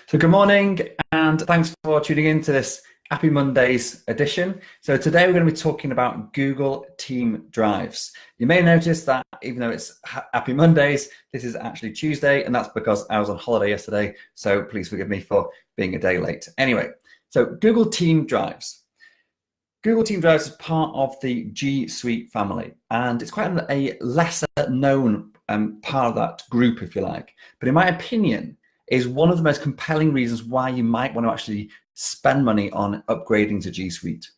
So good morning and thanks for tuning in to this Happy Mondays edition. So today we're going to be talking about Google Team Drives. You may notice that even though it's Happy Mondays, this is actually Tuesday, and that's because I was on holiday yesterday. So please forgive me for being a day late. Anyway, so Google Team Drives. Google Team Drives is part of the G Suite family, and it's quite a lesser known part of that group, if you like. But in my opinion, is one of the most compelling reasons why you might want to actually spend money on upgrading to G Suite.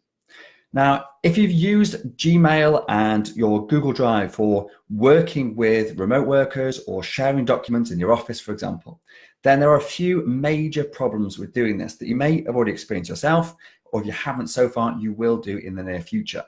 Now, if you've used Gmail and your Google Drive for working with remote workers or sharing documents in your office, for example, then there are a few major problems with doing this that you may have already experienced yourself, or if you haven't so far, you will do in the near future.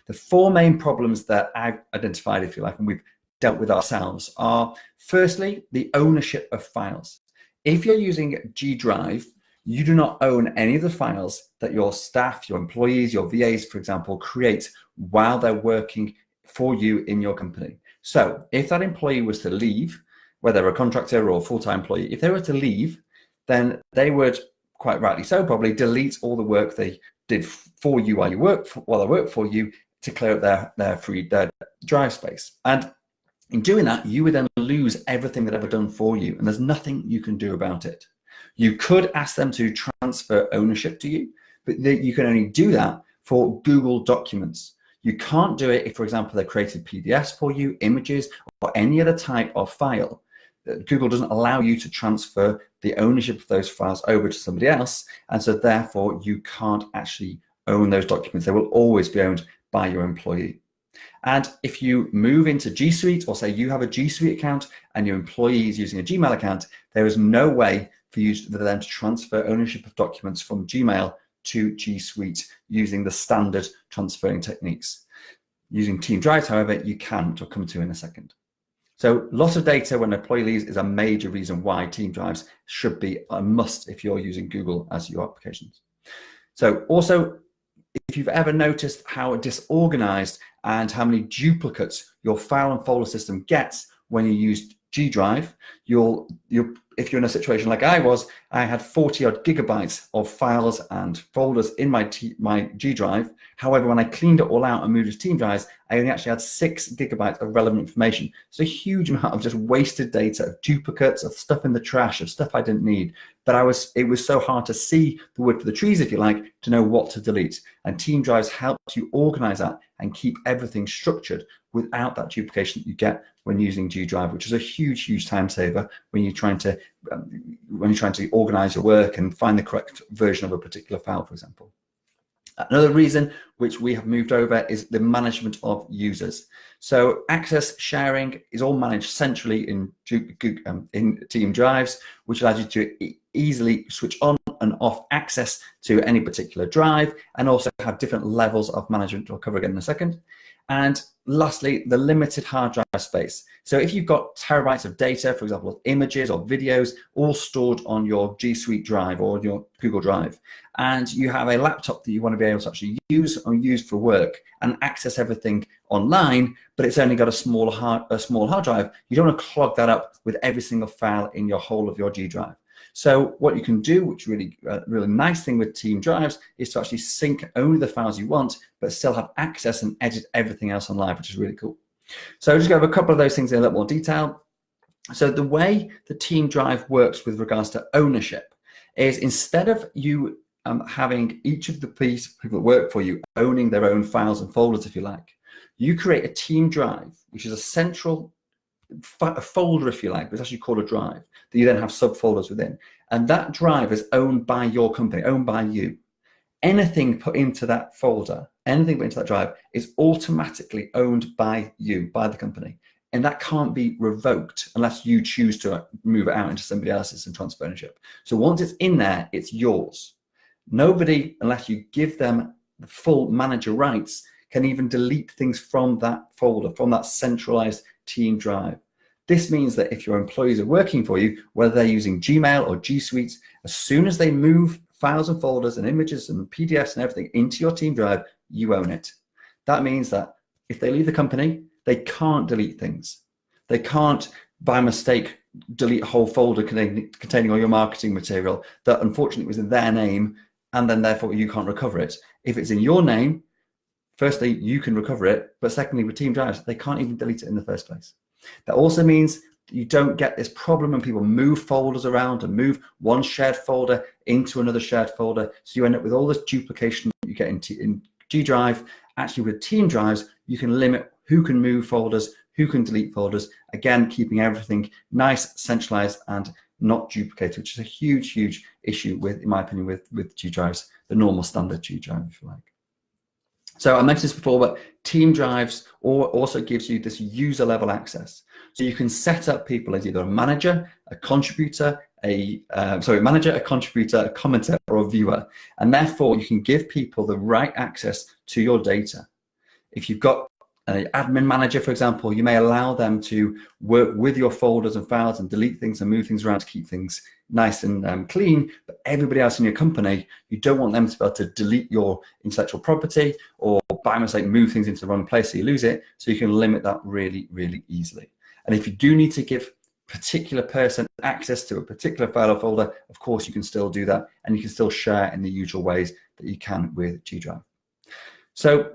The four main problems that I've identified, if you like, and we've dealt with ourselves are, firstly, the ownership of files. If you're using G Drive, you do not own any of the files that your staff, your employees, your VAs, for example, create while they're working for you in your company. So if that employee was to leave, whether they're a contractor or a full-time employee, if they were to leave, then they would, quite rightly so, probably delete all the work they did for you while they work for you to clear up their drive space. And in doing that, you would then lose everything they've ever done for you, and there's nothing you can do about it. You could ask them to transfer ownership to you, but you can only do that for Google documents. You can't do it if, for example, they created PDFs for you, images, or any other type of file. Google doesn't allow you to transfer the ownership of those files over to somebody else, and so therefore you can't actually own those documents. They will always be owned by your employee. And if you move into G Suite, or say you have a G Suite account and your employee is using a Gmail account, there is no way for them to transfer ownership of documents from Gmail to G Suite using the standard transferring techniques. Using Team Drives, however, you can, which I'll come to in a second. So lots of data when an employee leaves is a major reason why Team Drives should be a must if you're using Google as your applications. So also, if you've ever noticed how disorganized and how many duplicates your file and folder system gets when you use G Drive, if you're in a situation like I was, I had 40 odd gigabytes of files and folders in my G Drive. However, when I cleaned it all out and moved to Team Drives, I only actually had 6 gigabytes of relevant information. So a huge amount of just wasted data, of duplicates, of stuff in the trash, of stuff I didn't need. But it was so hard to see the wood for the trees, if you like, to know what to delete. And Team Drives helps you organize that and keep everything structured without that duplication that you get when using G Drive, which is a huge time saver when you're trying to organize your work and find the correct version of a particular file, for example. Another reason which we have moved over is the management of users. So access sharing is all managed centrally in Team Drives, which allows you to easily switch on and off access to any particular drive, and also have different levels of management, which I'll cover again in a second. And lastly, the limited hard drive space. So if you've got terabytes of data, for example, images or videos, all stored on your G Suite drive or your Google Drive, and you have a laptop that you want to be able to actually use or use for work and access everything online, but it's only got a small hard drive, you don't want to clog that up with every single file in your whole of your G Drive. So what you can do, which really nice thing with Team Drives, is to actually sync only the files you want, but still have access and edit everything else on live, which is really cool. So I'll just go over a couple of those things in a little more detail. So the way the Team Drive works with regards to ownership is, instead of you having each of the people that work for you owning their own files and folders, if you like, you create a Team Drive, which is a central folder, if you like, but it's actually called a drive, that you then have subfolders within. And that drive is owned by your company, owned by you. Anything put into that folder, anything put into that drive is automatically owned by you, by the company. And that can't be revoked unless you choose to move it out into somebody else's and transfer ownership. So once it's in there, it's yours. Nobody, unless you give them the full manager rights, can even delete things from that folder, from that centralized Team Drive. This means that if your employees are working for you, whether they're using Gmail or G Suite, as soon as they move files and folders and images and PDFs and everything into your Team Drive, you own it. That means that if they leave the company, they can't delete things. They can't, by mistake, delete a whole folder containing all your marketing material that unfortunately was in their name, and then therefore you can't recover it. If it's in your name, firstly, you can recover it, but secondly, with team drives, they can't even delete it in the first place. That also means you don't get this problem when people move folders around and move one shared folder into another shared folder. So you end up with all this duplication that you get in G Drive. Actually, with team drives, you can limit who can move folders, who can delete folders, again, keeping everything nice, centralized, and not duplicated, which is a huge, huge issue with, in my opinion, with G drives, the normal standard G drive, if you like. So I mentioned this before, but team drives also gives you this user level access. So you can set up people as either a manager, a contributor, a contributor, a commenter, or a viewer. And therefore you can give people the right access to your data. If you've got an admin manager, for example, you may allow them to work with your folders and files and delete things and move things around to keep things nice and clean. But everybody else in your company, you don't want them to be able to delete your intellectual property or by mistake move things into the wrong place so you lose it. So you can limit that really, really easily. And if you do need to give a particular person access to a particular file or folder, of course you can still do that, and you can still share in the usual ways that you can with G Drive. So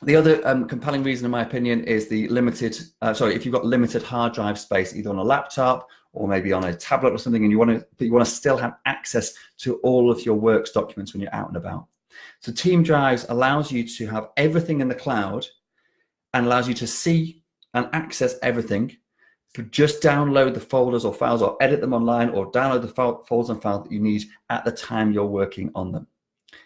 the other compelling reason, in my opinion, is the limited, if you've got limited hard drive space, either on a laptop or maybe on a tablet or something, and you want to still have access to all of your works documents when you're out and about. So Team Drives allows you to have everything in the cloud and allows you to see and access everything. But just download the folders or files or edit them online, or download the folders and files that you need at the time you're working on them.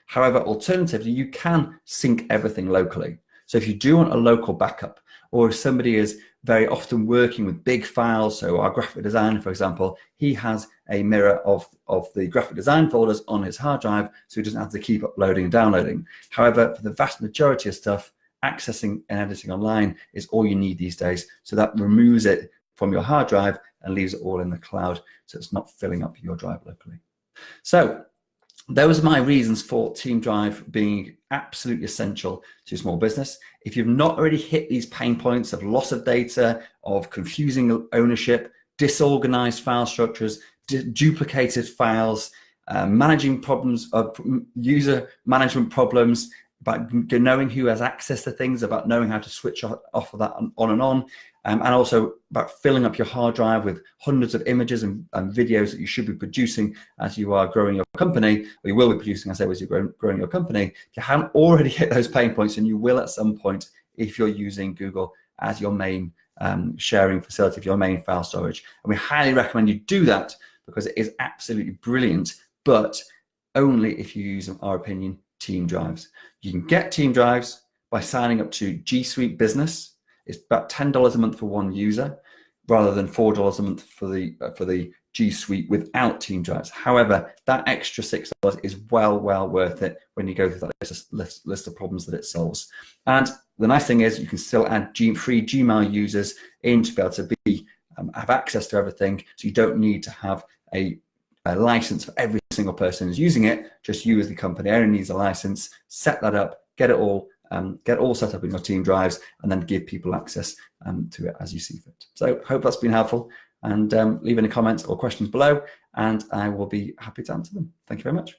However, alternatively, you can sync everything locally. So if you do want a local backup, or if somebody is very often working with big files, so our graphic designer, for example, he has a mirror of the graphic design folders on his hard drive, so he doesn't have to keep uploading and downloading. However, for the vast majority of stuff, accessing and editing online is all you need these days. So that removes it from your hard drive and leaves it all in the cloud, so it's not filling up your drive locally. So those are my reasons for Team Drive being absolutely essential to a small business. If you've not already hit these pain points of loss of data, of confusing ownership, disorganized file structures, duplicated files, managing problems, user management problems, about knowing who has access to things, about knowing how to switch off of that on and on, and also about filling up your hard drive with hundreds of images and videos that you should be producing as you are growing your company, or you will be producing, I say, as you're growing your company. If you haven't already hit those pain points, and you will at some point if you're using Google as your main sharing facility, for your main file storage. And we highly recommend you do that, because it is absolutely brilliant, but only if you use, in our opinion, Team Drives. You can get Team Drives by signing up to G Suite Business. It's about $10 a month for one user, rather than $4 a month for the G Suite without Team Drives. However, that extra $6 is well worth it when you go through that list of problems that it solves. And the nice thing is you can still add free Gmail users in to be able to have access to everything, so you don't need to have a license for every single person who's using it. Just you as the company only needs a license. Set that up, get it all set up in your Team Drives, and then give people access to it as you see fit. So hope that's been helpful, and leave any comments or questions below, and I will be happy to answer them. Thank you very much.